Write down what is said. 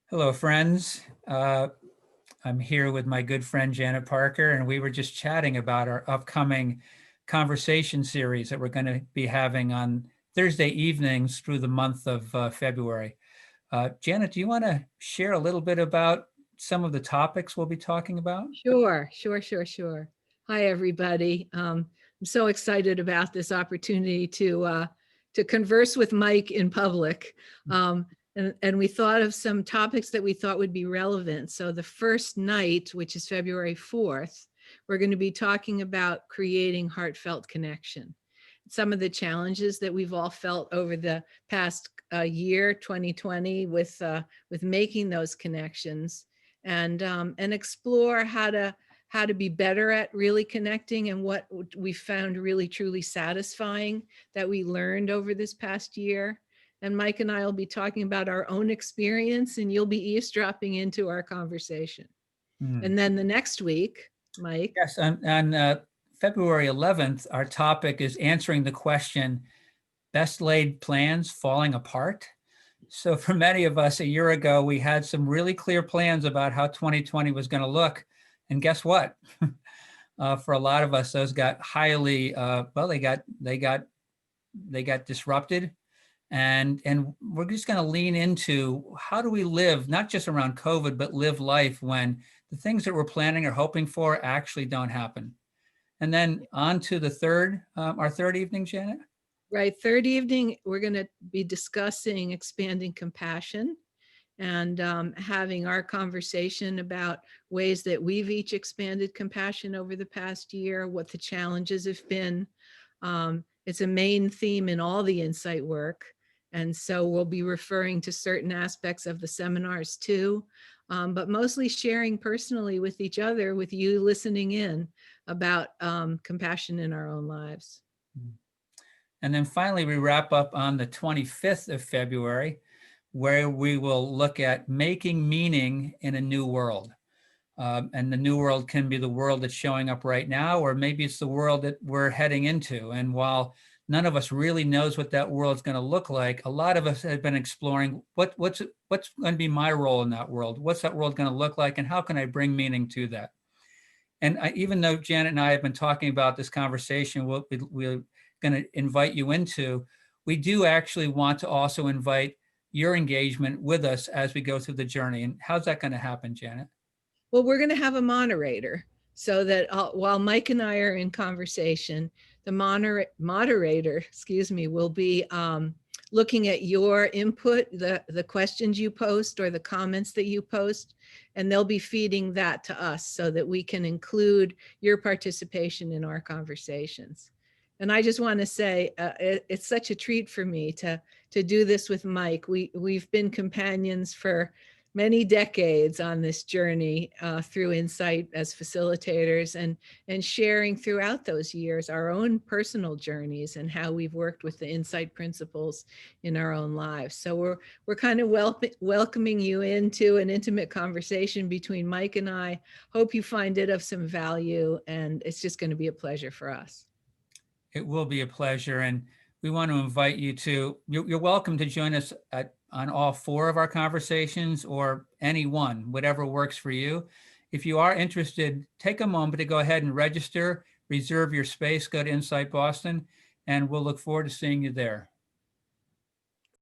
Hello, friends. I'm here with my good friend Janet Parker, and we were just chatting about our upcoming conversation series that we're going to be having on Thursday evenings through the month of February. Janet, do you want to share a little bit about some of the topics we'll be talking about? Sure. Hi, everybody. I'm so excited about this opportunity to converse with Mike in public. And we thought of some topics that we thought would be relevant. So the first night, which is February 4th, we're going to be talking about creating heartfelt connection. Some of the challenges that we've all felt over the past year, 2020, with making those connections, and explore how to be better at really connecting, and what we found really truly satisfying that we learned over this past year. And Mike and I will be talking about our own experience, and you'll be eavesdropping into our conversation. Hmm. And then the next week, Mike. Yes, on February 11th, our topic is answering the question, best laid plans falling apart? So for many of us a year ago, we had some really clear plans about how 2020 was going to look. And guess what? For a lot of us, those got highly, well, they got disrupted. And we're just going to lean into how do we live, not just around COVID, but live life when the things that we're planning or hoping for actually don't happen. And then on to the our third evening, Janet. Right, third evening, we're going to be discussing expanding compassion, and having our conversation about ways that we've each expanded compassion over the past year, what the challenges have been. It's a main theme in all the insight work. And so we'll be referring to certain aspects of the seminars too, but mostly sharing personally with each other, with you listening in, about compassion in our own lives. And then finally, we wrap up on the 25th of February, where we will look at making meaning in a new world. And the new world can be the world that's showing up right now, or maybe it's the world that we're heading into. And while none of us really knows what that world's going to look like, a lot of us have been exploring what's going to be my role in that world? What's that world going to look like? And how can I bring meaning to that? And even though Janet and I have been talking about this conversation, we're going to invite you into, we do actually want to also invite your engagement with us as we go through the journey. And how's that going to happen, Janet? Well, we're going to have a moderator, so that while Mike and I are in conversation, the moderator, will be looking at your input, the questions you post or the comments that you post, and they'll be feeding that to us so that we can include your participation in our conversations. And I just want to say, it's such a treat for me to do this with Mike. We've been companions for many decades on this journey through Insight as facilitators, and sharing throughout those years our own personal journeys and how we've worked with the Insight principles in our own lives. So we're kind of welcoming you into an intimate conversation between Mike and I. Hope you find it of some value, and it's just going to be a pleasure for us. It will be a pleasure. And we want to invite you to, you're welcome to join us on all four of our conversations, or any one, whatever works for you. If you are interested, take a moment to go ahead and register, reserve your space, go to Insight Boston, and we'll look forward to seeing you there.